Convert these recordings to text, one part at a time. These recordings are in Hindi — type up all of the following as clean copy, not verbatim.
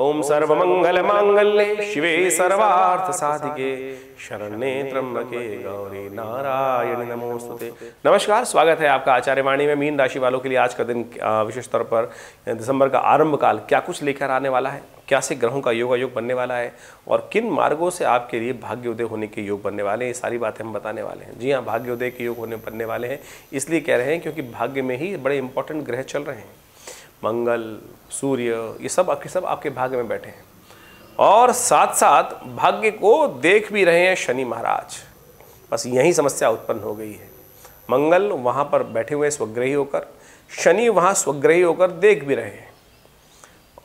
ओम सर्वमंगल मांगल्ये शिवे सर्वार्थ साधिके शरण्ये त्र्यंबके गौरी नारायणी नमोस्तुते। नमस्कार, स्वागत है आपका आचार्य वाणी में। मीन राशि वालों के लिए आज का दिन विशेष तौर पर दिसंबर का आरंभ काल क्या कुछ लेकर आने वाला है, क्या से ग्रहों का योग बनने वाला है और किन मार्गों से आपके लिए भाग्योदय होने के योग बनने वाले हैं, ये सारी बातें हम बताने वाले हैं। जी हाँ, भाग्योदय के योग बनने वाले हैं, इसलिए कह रहे हैं क्योंकि भाग्य में ही बड़े इंपॉर्टेंट ग्रह चल रहे हैं। मंगल, सूर्य, ये सब आपके भाग्य में बैठे हैं और साथ साथ भाग्य को देख भी रहे हैं शनि महाराज। बस यही समस्या उत्पन्न हो गई है। मंगल वहाँ पर बैठे हुए स्वग्रही होकर, शनि वहाँ स्वग्रही होकर देख भी रहे हैं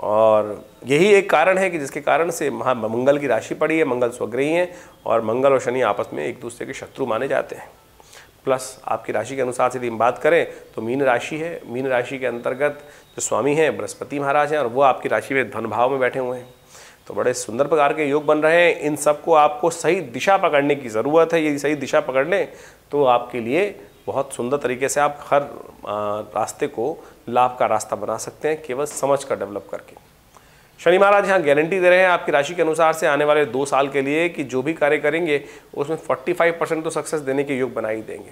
और यही एक कारण है कि जिसके कारण से मंगल की राशि पड़ी है, मंगल स्वग्रही हैं और मंगल और शनि आपस में एक दूसरे के शत्रु माने जाते हैं। प्लस आपकी राशि के अनुसार से यदि हम बात करें तो मीन राशि है। मीन राशि के अंतर्गत जो स्वामी हैं बृहस्पति महाराज हैं और वो आपकी राशि में धन भाव में बैठे हुए हैं। तो बड़े सुंदर प्रकार के योग बन रहे हैं। इन सबको आपको सही दिशा पकड़ने की ज़रूरत है। यदि सही दिशा पकड़ लें तो आपके लिए बहुत सुंदर तरीके से आप हर रास्ते को लाभ का रास्ता बना सकते हैं, केवल समझ कर डेवलप करके। शनि महाराज यहाँ गारंटी दे रहे हैं आपकी राशि के अनुसार से आने वाले 2 साल के लिए कि जो भी कार्य करेंगे उसमें 45% तो सक्सेस देने के योग बना ही देंगे।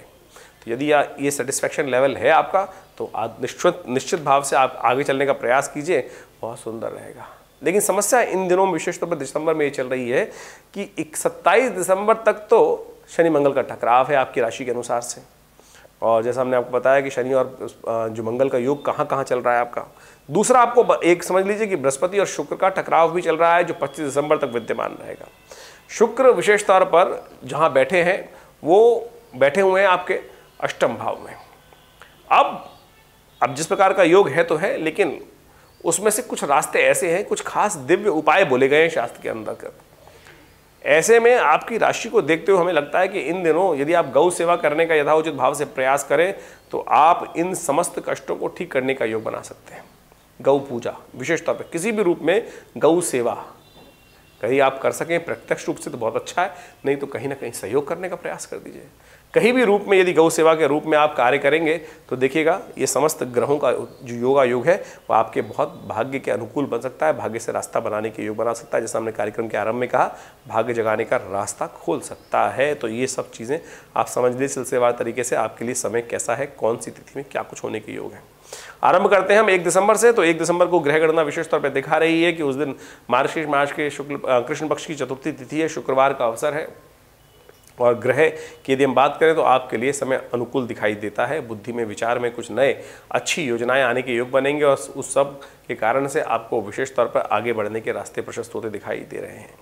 तो यदि ये सेटिस्फैक्शन लेवल है आपका तो आप निश्चित भाव से आप आगे चलने का प्रयास कीजिए, बहुत सुंदर रहेगा। लेकिन समस्या इन दिनों विशेष तौर पर दिसंबर में ये चल रही है कि 27 दिसंबर तक तो शनि मंगल का टकराव है आपकी राशि के अनुसार से। और जैसा हमने आपको बताया कि शनि और जो मंगल का योग कहाँ कहाँ चल रहा है आपका। दूसरा, आपको एक समझ लीजिए कि बृहस्पति और शुक्र का टकराव भी चल रहा है जो 25 दिसंबर तक विद्यमान रहेगा। शुक्र विशेष तौर पर जहाँ बैठे हैं वो बैठे हुए हैं आपके अष्टम भाव में। अब जिस प्रकार का योग है तो है, लेकिन उसमें से कुछ रास्ते ऐसे हैं, कुछ खास दिव्य उपाय बोले गए हैं शास्त्र के अंदर। ऐसे में आपकी राशि को देखते हुए हमें लगता है कि इन दिनों यदि आप गौ सेवा करने का यथाउचित भाव से प्रयास करें तो आप इन समस्त कष्टों को ठीक करने का योग बना सकते हैं। गौ पूजा विशेष तौर पर किसी भी रूप में गौ सेवा कहीं आप कर सकें प्रत्यक्ष रूप से तो बहुत अच्छा है, नहीं तो कहीं ना कहीं सहयोग करने का प्रयास कर दीजिए। कहीं भी रूप में यदि गौ सेवा के रूप में आप कार्य करेंगे तो देखिएगा ये समस्त ग्रहों का जो योग है वो आपके बहुत भाग्य के अनुकूल बन सकता है, भाग्य से रास्ता बनाने के योग बना सकता है। जैसा हमने कार्यक्रम के आरंभ में कहा, भाग्य जगाने का रास्ता खोल सकता है। तो ये सब चीज़ें आप समझ लीजिए सिलसिलेवार तरीके से आपके लिए समय कैसा है, कौन सी तिथि में क्या कुछ होने के योग है। आरंभ करते हैं हम 1 दिसंबर से। तो 1 दिसंबर को ग्रह गणना विशेष तौर पर दिखा रही है कि उस दिन मार्गशीर्ष मास के कृष्ण पक्ष की चतुर्थी तिथि है, शुक्रवार का अवसर है। और ग्रह की यदि हम बात करें तो आपके लिए समय अनुकूल दिखाई देता है। बुद्धि में, विचार में कुछ नए अच्छी योजनाएं आने के योग बनेंगे और उस सब के कारण से आपको विशेष तौर पर आगे बढ़ने के रास्ते प्रशस्त होते दिखाई दे रहे हैं।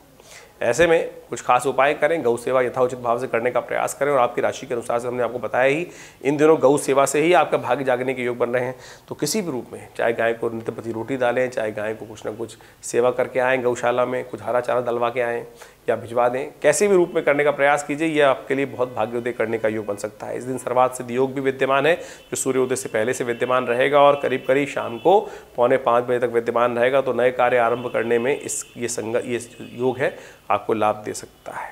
ऐसे में कुछ खास उपाय करें, गौ सेवा यथाउचित भाव से करने का प्रयास करें और आपकी राशि के अनुसार से हमने आपको बताया ही इन दिनों गौ सेवा से ही आपका भाग्य जागने के योग बन रहे हैं। तो किसी भी रूप में, चाहे गाय को नित्य प्रति रोटी डालें, चाहे गाय को कुछ ना कुछ सेवा करके आएँ, गौशाला में कुछ हरा चारा डलवा के आएँ या भिजवा दें, कैसे भी रूप में करने का प्रयास कीजिए। यह आपके लिए बहुत भाग्योदय करने का योग बन सकता है। इस दिन सर्वार्थ सिद्ध योग भी विद्यमान है जो सूर्योदय से पहले से विद्यमान रहेगा और करीब करीब शाम को 4:45 बजे तक विद्यमान रहेगा। तो नए कार्य आरंभ करने में ये योग है आपको लाभ दे सकता है।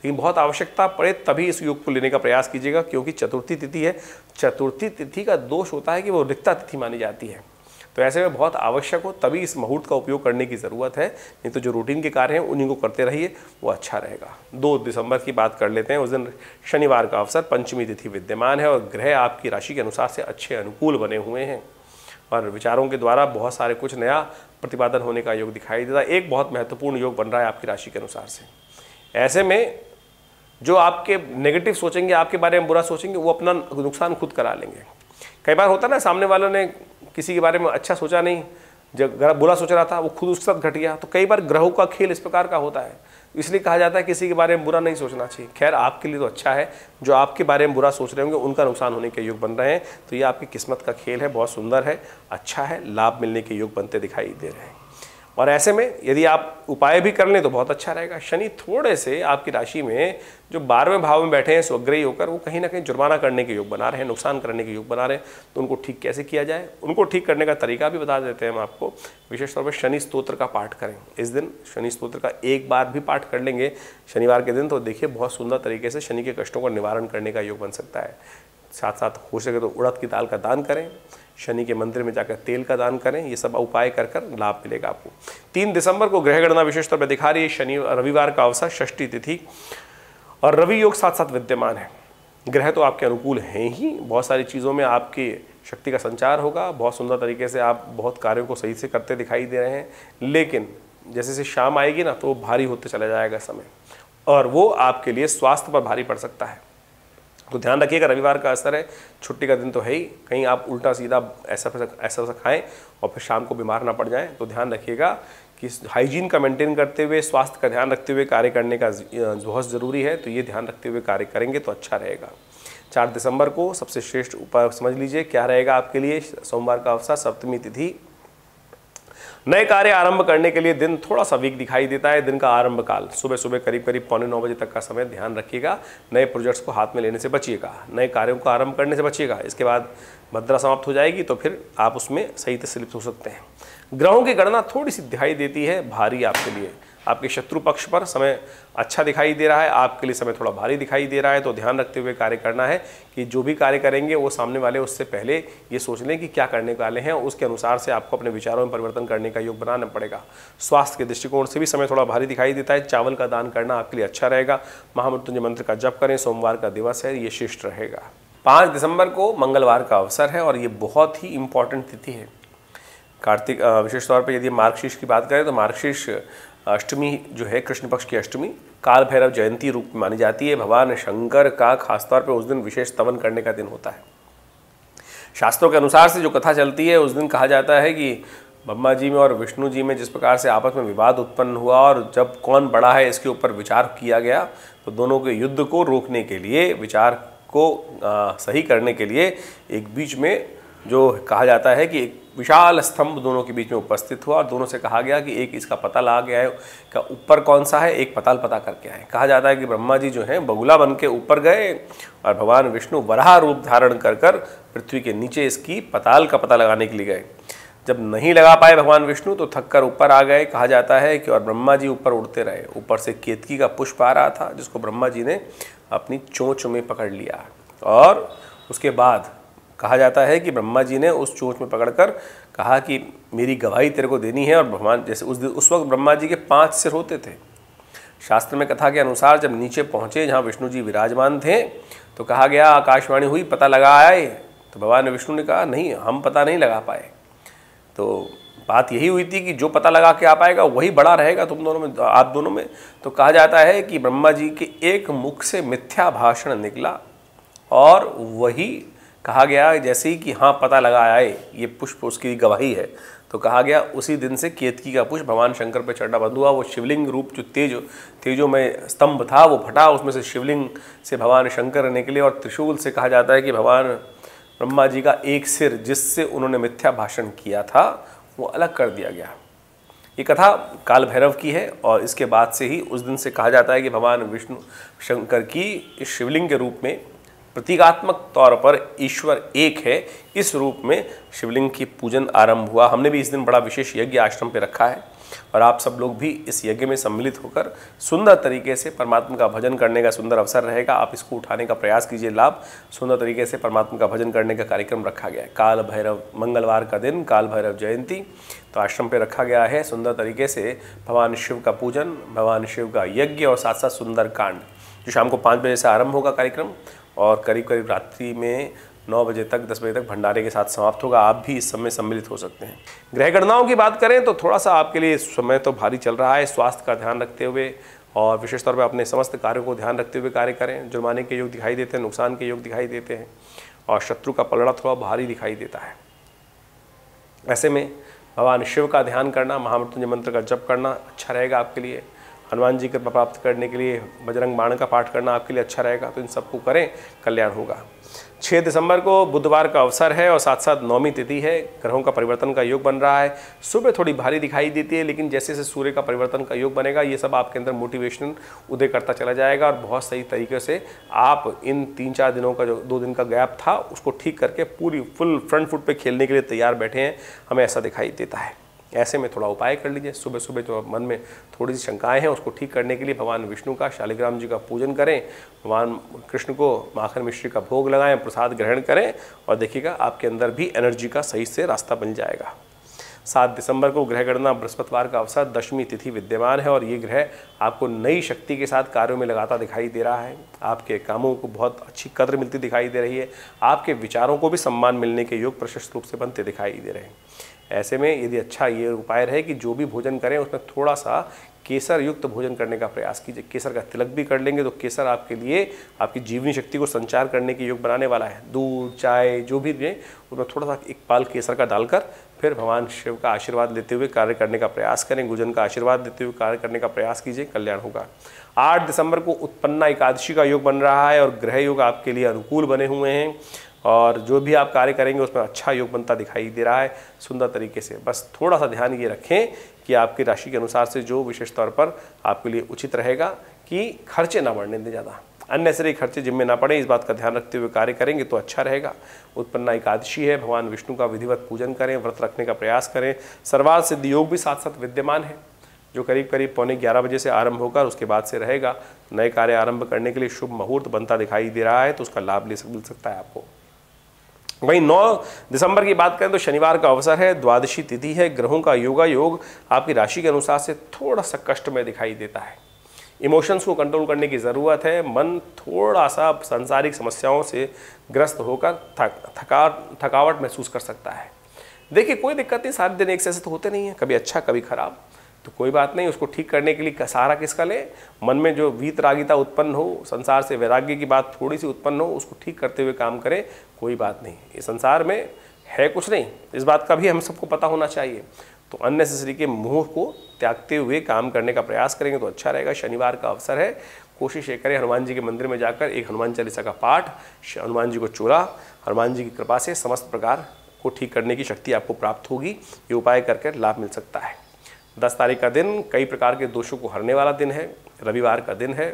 लेकिन बहुत आवश्यकता पड़े तभी इस योग को लेने का प्रयास कीजिएगा, क्योंकि चतुर्थी तिथि है। चतुर्थी तिथि का दोष होता है कि वो रिक्ता तिथि मानी जाती है। तो ऐसे में बहुत आवश्यक हो तभी इस मुहूर्त का उपयोग करने की ज़रूरत है, नहीं तो जो रूटीन के कार्य हैं उन्हीं को करते रहिए, वो अच्छा रहेगा। 2 दिसंबर की बात कर लेते हैं। उस दिन शनिवार का अवसर, पंचमी तिथि विद्यमान है और ग्रह आपकी राशि के अनुसार से अच्छे अनुकूल बने हुए हैं और विचारों के द्वारा बहुत सारे कुछ नया प्रतिपादन होने का योग दिखाई देता है। एक बहुत महत्वपूर्ण योग बन रहा है आपकी राशि के अनुसार से। ऐसे में जो आपके नेगेटिव सोचेंगे, आपके बारे में बुरा सोचेंगे, वो अपना नुकसान खुद करा लेंगे। कई बार होता है ना, सामने वालों ने किसी के बारे में अच्छा सोचा नहीं, जब बुरा सोच रहा था वो खुद उसके साथ घट गया। तो कई बार ग्रहों का खेल इस प्रकार का होता है, इसलिए कहा जाता है किसी के बारे में बुरा नहीं सोचना चाहिए। खैर आपके लिए तो अच्छा है, जो आपके बारे में बुरा सोच रहे होंगे उनका नुकसान होने के योग बन रहे हैं। तो ये आपकी किस्मत का खेल है, बहुत सुंदर है, अच्छा है, लाभ मिलने के योग बनते दिखाई दे रहे हैं। और ऐसे में यदि आप उपाय भी कर लें तो बहुत अच्छा रहेगा। शनि थोड़े से आपकी राशि में जो 12वें भाव में बैठे हैं स्वग्रही होकर, वो कहीं ना कहीं जुर्माना करने के योग बना रहे हैं, नुकसान करने के योग बना रहे हैं। तो उनको ठीक कैसे किया जाए, उनको ठीक करने का तरीका भी बता देते हैं हम आपको। विशेष तौर पर शनि स्तोत्र का पाठ करें। इस दिन शनि स्तोत्र का एक बार भी पाठ कर लेंगे शनिवार के दिन, तो देखिए बहुत सुंदर तरीके से शनि के कष्टों का निवारण करने का योग बन सकता है। साथ साथ हो सके तो उड़द की दाल का दान करें, शनि के मंदिर में जाकर तेल का दान करें। ये सब उपाय कर कर लाभ मिलेगा आपको। 3 दिसंबर को ग्रह गणना विशेष तौर पर दिखा रही है, शनि रविवार का अवसर, षष्ठी तिथि और रवि योग साथ साथ विद्यमान है। ग्रह तो आपके अनुकूल हैं ही, बहुत सारी चीज़ों में आपकी शक्ति का संचार होगा, बहुत सुंदर तरीके से आप बहुत कार्यों को सही से करते दिखाई दे रहे हैं। लेकिन जैसे से शाम आएगी ना, तो वो भारी होते चला जाएगा समय, और वो आपके लिए स्वास्थ्य पर भारी पड़ सकता है। तो ध्यान रखिएगा, रविवार का असर है, छुट्टी का दिन तो है ही, कहीं आप उल्टा सीधा ऐसा खाएं और फिर शाम को बीमार ना पड़ जाएं। तो ध्यान रखिएगा कि हाइजीन का मेंटेन करते हुए, स्वास्थ्य का ध्यान रखते हुए कार्य करने का बहुत ज़रूरी है। तो ये ध्यान रखते हुए कार्य करेंगे तो अच्छा रहेगा। 4 दिसंबर को सबसे श्रेष्ठ उपाय समझ लीजिए क्या रहेगा आपके लिए। सोमवार का अवसर, सप्तमी तिथि, नए कार्य आरंभ करने के लिए दिन थोड़ा सा वीक दिखाई देता है। दिन का आरंभ काल सुबह सुबह करीब 8:45 बजे तक का समय, ध्यान रखिएगा। नए प्रोजेक्ट्स को हाथ में लेने से बचिएगा, नए कार्यों को आरंभ करने से बचिएगा। इसके बाद भद्रा समाप्त हो जाएगी तो फिर आप उसमें सही से लिप्त हो सकते हैं। ग्रहों की गणना थोड़ी सी दिखाई देती है भारी आपके लिए। आपके शत्रु पक्ष पर समय अच्छा दिखाई दे रहा है, आपके लिए समय थोड़ा भारी दिखाई दे रहा है। तो ध्यान रखते हुए कार्य करना है कि जो भी कार्य करेंगे वो सामने वाले उससे पहले ये सोच लें कि क्या करने वाले हैं, उसके अनुसार से आपको अपने विचारों में परिवर्तन करने का योग बनाना पड़ेगा। स्वास्थ्य के दृष्टिकोण से भी समय थोड़ा भारी दिखाई देता है। चावल का दान करना आपके लिए अच्छा रहेगा। महामृत्युंजय मंत्र का जप करें, सोमवार का दिवस है, ये शिष्ट रहेगा। 5 दिसंबर को मंगलवार का अवसर है और ये बहुत ही इंपॉर्टेंट तिथि है। कार्तिक विशेष तौर पर यदि मार्गशीर्ष की बात करें तो मार्गशीर्ष अष्टमी जो है, कृष्ण पक्ष की अष्टमी, काल भैरव जयंती रूप में मानी जाती है। भगवान शंकर का खासतौर पर उस दिन विशेष स्तवन करने का दिन होता है। शास्त्रों के अनुसार से जो कथा चलती है, उस दिन कहा जाता है कि ब्रह्मा जी में और विष्णु जी में जिस प्रकार से आपस में विवाद उत्पन्न हुआ और जब कौन बड़ा है इसके ऊपर विचार किया गया, तो दोनों के युद्ध को रोकने के लिए, विचार को सही करने के लिए एक बीच में जो कहा जाता है कि एक विशाल स्तंभ दोनों के बीच में उपस्थित हुआ और दोनों से कहा गया कि एक इसका पता लगा गया है का ऊपर कौन सा है, एक पताल पता करके आए। कहा जाता है कि ब्रह्मा जी जो हैं बगुला बन के ऊपर गए और भगवान विष्णु वराह रूप धारण कर कर पृथ्वी के नीचे इसकी पताल का पता लगाने के लिए गए। जब नहीं लगा पाए भगवान विष्णु तो थक कर ऊपर आ गए, कहा जाता है कि, और ब्रह्मा जी ऊपर उड़ते रहे। ऊपर से केतकी का पुष्प आ रहा था जिसको ब्रह्मा जी ने अपनी चोंच में पकड़ लिया और उसके बाद कहा जाता है कि ब्रह्मा जी ने उस चोंच में पकड़कर कहा कि मेरी गवाही तेरे को देनी है। और भगवान जैसे उस वक्त ब्रह्मा जी के 5 सिर होते थे। शास्त्र में कथा के अनुसार जब नीचे पहुँचे जहाँ विष्णु जी विराजमान थे तो कहा गया, आकाशवाणी हुई, पता लगा आए। तो भगवान विष्णु ने कहा नहीं, हम पता नहीं लगा पाए। तो बात यही हुई थी कि जो पता लगा के आ पाएगा वही बड़ा रहेगा तुम दोनों में, आप दोनों में। तो कहा जाता है कि ब्रह्मा जी के एक मुख से मिथ्या भाषण निकला और वही कहा गया जैसे ही कि हाँ पता लगा आए ये पुष्प उसकी गवाही है। तो कहा गया उसी दिन से केतकी का पुष्प भगवान शंकर पर चढ़ना बंद हुआ। वो शिवलिंग रूप जो तेजो में स्तंभ था वो फटा, उसमें से शिवलिंग से भगवान शंकर निकले और त्रिशूल से कहा जाता है कि भगवान ब्रह्मा जी का एक सिर जिससे उन्होंने मिथ्या भाषण किया था वो अलग कर दिया गया। ये कथा काल भैरव की है और इसके बाद से ही उस दिन से कहा जाता है कि भगवान विष्णु शंकर की इस शिवलिंग के रूप में प्रतीकात्मक तौर पर ईश्वर एक है, इस रूप में शिवलिंग की पूजन आरंभ हुआ। हमने भी इस दिन बड़ा विशेष यज्ञ आश्रम पे रखा है और आप सब लोग भी इस यज्ञ में सम्मिलित होकर सुंदर तरीके से परमात्मा का भजन करने का सुंदर अवसर रहेगा। आप इसको उठाने का प्रयास कीजिए लाभ। सुंदर तरीके से परमात्मा का भजन करने का कार्यक्रम रखा गया है। काल भैरव मंगलवार का दिन, काल भैरव जयंती, तो आश्रम पे रखा गया है। सुंदर तरीके से भगवान शिव का पूजन, भगवान शिव का यज्ञ और साथ साथ सुंदर कांड जो शाम को 5 बजे से आरंभ होगा कार्यक्रम और करीब करीब रात्रि में 9 बजे तक, 10 बजे तक भंडारे के साथ समाप्त होगा। आप भी इस समय सम्मिलित हो सकते हैं। ग्रह गणनाओं की बात करें तो थोड़ा सा आपके लिए समय तो भारी चल रहा है। स्वास्थ्य का ध्यान रखते हुए और विशेष तौर पर अपने समस्त कार्यों को ध्यान रखते हुए कार्य करें। जुर्माने के योग दिखाई देते हैं, नुकसान के योग दिखाई देते हैं और शत्रु का पलड़ा थोड़ा भारी दिखाई देता है। ऐसे में भगवान शिव का ध्यान करना, महामृत्युंजय मंत्र का जप करना अच्छा रहेगा आपके लिए। हनुमान जी कृपा प्राप्त करने के लिए बजरंग बाण का पाठ करना आपके लिए अच्छा रहेगा। तो इन सबको करें, कल्याण होगा। 6 दिसंबर को बुधवार का अवसर है और साथ साथ 9वीं तिथि है। ग्रहों का परिवर्तन का योग बन रहा है। सुबह थोड़ी भारी दिखाई देती है लेकिन जैसे जैसे सूर्य का परिवर्तन का योग बनेगा ये सब आपके अंदर मोटिवेशन उदय करता चला जाएगा और बहुत सही तरीके से आप इन 3-4 दिनों का जो 2 दिन का गैप था उसको ठीक करके पूरी फुल फ्रंट फुट पे खेलने के लिए तैयार बैठे हैं, हमें ऐसा दिखाई देता है। ऐसे में थोड़ा उपाय कर लीजिए। सुबह सुबह जो मन में थोड़ी सी शंकाएं हैं उसको ठीक करने के लिए भगवान विष्णु का, शालिग्राम जी का पूजन करें, भगवान कृष्ण को माखन मिश्री का भोग लगाएं, प्रसाद ग्रहण करें और देखिएगा आपके अंदर भी एनर्जी का सही से रास्ता बन जाएगा। 7 दिसंबर को ग्रह गणना बृहस्पतिवार का अवसर, दशमी तिथि विद्यमान है और ये ग्रह आपको नई शक्ति के साथ कार्यों में लगाता दिखाई दे रहा है। आपके कामों को बहुत अच्छी कद्र मिलती दिखाई दे रही है। आपके विचारों को भी सम्मान मिलने के योग प्रशस्त रूप से बनते दिखाई दे रहे हैं। ऐसे में यदि अच्छा ये उपाय रहे कि जो भी भोजन करें उसमें थोड़ा सा केसर युक्त भोजन करने का प्रयास कीजिए। केसर का तिलक भी कर लेंगे तो केसर आपके लिए आपकी जीवनी शक्ति को संचार करने के योग बनाने वाला है। दूध, चाय जो भी दें उसमें थोड़ा सा एक पाल केसर का डालकर फिर भगवान शिव का आशीर्वाद लेते हुए कार्य करने का प्रयास करें। गुरुजन का आशीर्वाद देते हुए कार्य करने का प्रयास कीजिए, कल्याण होगा। 8 दिसंबर को उत्पन्ना एकादशी का योग बन रहा है और ग्रह योग आपके लिए अनुकूल बने हुए हैं और जो भी आप कार्य करेंगे उसमें अच्छा योग बनता दिखाई दे रहा है सुंदर तरीके से। बस थोड़ा सा ध्यान ये रखें कि आपकी राशि के अनुसार से जो विशेष तौर पर आपके लिए उचित रहेगा कि खर्चे ना बढ़ने दें, ज़्यादा अननेसरी खर्चे जिम्मे ना पड़े, इस बात का ध्यान रखते हुए कार्य करेंगे तो अच्छा रहेगा। उत्पन्ना एकादशी है, भगवान विष्णु का विधिवत पूजन करें, व्रत रखने का प्रयास करें। सर्वार्थ सिद्धि योग भी साथ साथ विद्यमान है जो करीब करीब 11:15 बजे से आरंभ होकर उसके बाद से रहेगा। नए कार्य आरंभ करने के लिए शुभ मुहूर्त बनता दिखाई दे रहा है तो उसका लाभ मिल सकता है आपको। वहीं 9 दिसंबर की बात करें तो शनिवार का अवसर है, द्वादशी तिथि है, ग्रहों का योगा योग आपकी राशि के अनुसार से थोड़ा सा कष्ट में दिखाई देता है। इमोशंस को कंट्रोल करने की ज़रूरत है। मन थोड़ा सा सांसारिक समस्याओं से ग्रस्त होकर थकावट महसूस कर सकता है। देखिए कोई दिक्कत नहीं, सारे दिन एक जैसे तो होते नहीं है, कभी अच्छा कभी खराब, तो कोई बात नहीं। उसको ठीक करने के लिए सहारा किसका ले? मन में जो वीतरागिता उत्पन्न हो, संसार से वैराग्य की बात थोड़ी सी उत्पन्न हो, उसको ठीक करते हुए काम करें, कोई बात नहीं। इस संसार में है कुछ नहीं, इस बात का भी हम सबको पता होना चाहिए। तो अननेसेसरी के मोह को त्यागते हुए काम करने का प्रयास करेंगे तो अच्छा रहेगा। शनिवार का अवसर है, कोशिश ये करें हनुमान जी के मंदिर में जाकर एक हनुमान चालीसा का पाठ, हनुमान जी को चूरा, हनुमान जी की कृपा से समस्त प्रकार को ठीक करने की शक्ति आपको प्राप्त होगी। ये उपाय करके लाभ मिल सकता है। 10 तारीख का दिन कई प्रकार के दोषों को हरने वाला दिन है, रविवार का दिन है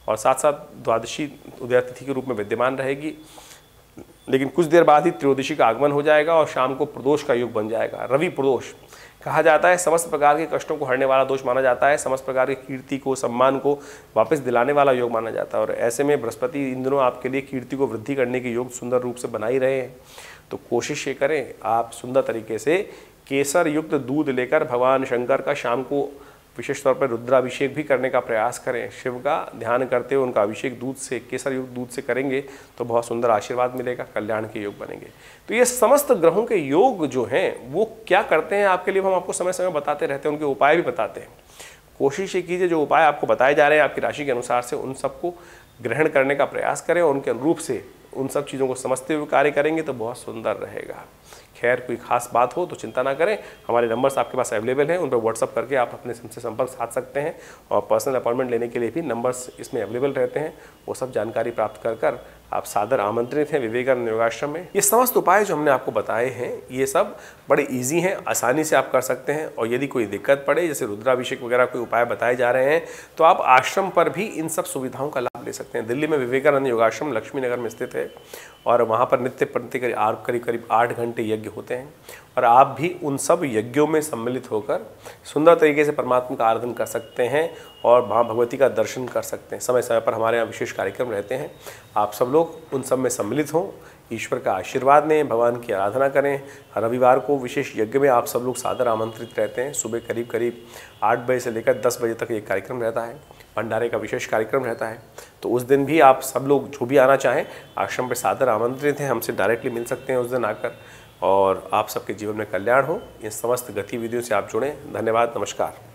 और साथ साथ द्वादशी उदय तिथि के रूप में विद्यमान रहेगी, लेकिन कुछ देर बाद ही त्रयोदशी का आगमन हो जाएगा और शाम को प्रदोष का योग बन जाएगा। रवि प्रदोष कहा जाता है, समस्त प्रकार के कष्टों को हरने वाला दोष माना जाता है, समस्त प्रकार की कीर्ति को, सम्मान को वापस दिलाने वाला योग माना जाता है। और ऐसे में बृहस्पति इन दिनों आपके लिए कीर्ति को वृद्धि करने के योग सुंदर रूप से बना ही रहे हैं। तो कोशिश ये करें आप सुंदर तरीके से केसर युक्त दूध लेकर भगवान शंकर का शाम को विशेष तौर पर रुद्राभिषेक भी करने का प्रयास करें। शिव का ध्यान करते हुए उनका अभिषेक दूध से, केसर युक्त दूध से करेंगे तो बहुत सुंदर आशीर्वाद मिलेगा, कल्याण के योग बनेंगे। तो ये समस्त ग्रहों के योग जो हैं वो क्या करते हैं आपके लिए, हम आपको समय समय बताते रहते हैं, उनके उपाय भी बताते हैं। कोशिश ये कीजिए जो उपाय आपको बताए जा रहे हैं आपकी राशि के अनुसार से उन सबको ग्रहण करने का प्रयास करें और उनके अनुरूप से उन सब चीज़ों को समझते हुए कार्य करेंगे तो बहुत सुंदर रहेगा। खैर कोई खास बात हो तो चिंता ना करें, हमारे नंबर्स आपके पास अवेलेबल हैं, उन पर व्हाट्सअप करके आप अपने हमसे संपर्क साध सकते हैं और पर्सनल अपॉइंटमेंट लेने के लिए भी नंबर्स इसमें अवेलेबल रहते हैं। वो सब जानकारी प्राप्त कर आप सादर आमंत्रित हैं विवेकानंद योगाश्रम में। ये समस्त उपाय जो हमने आपको बताए हैं ये सब बड़े ईजी हैं, आसानी से आप कर सकते हैं। और यदि कोई दिक्कत पड़े, जैसे रुद्राभिषेक वगैरह कोई उपाय बताए जा रहे हैं, तो आप आश्रम पर भी इन सब सुविधाओं का लाभ ले सकते हैं। दिल्ली में विवेकानंद योगाश्रम लक्ष्मी नगर में स्थित है और वहाँ पर नित्य प्रति करीब 8 घंटे यज्ञ होते हैं और आप भी उन सब यज्ञों में सम्मिलित होकर सुंदर तरीके से परमात्मा का आराधन कर सकते हैं और माँ भगवती का दर्शन कर सकते हैं। समय समय पर हमारे यहाँ विशेष कार्यक्रम रहते हैं, आप सब लोग उन सब में सम्मिलित हों, ईश्वर का आशीर्वाद लें, भगवान की आराधना करें। रविवार को विशेष यज्ञ में आप सब लोग सादर आमंत्रित रहते हैं। सुबह करीब 8 बजे से लेकर 10 बजे तक ये कार्यक्रम रहता है, भंडारे का विशेष कार्यक्रम रहता है। तो उस दिन भी आप सब लोग जो भी आना चाहें आश्रम पर सादर आमंत्रित हैं, हमसे डायरेक्टली मिल सकते हैं उस दिन आकर और आप सबके जीवन में कल्याण हो। इन समस्त गतिविधियों से आप जुड़ें। धन्यवाद, नमस्कार।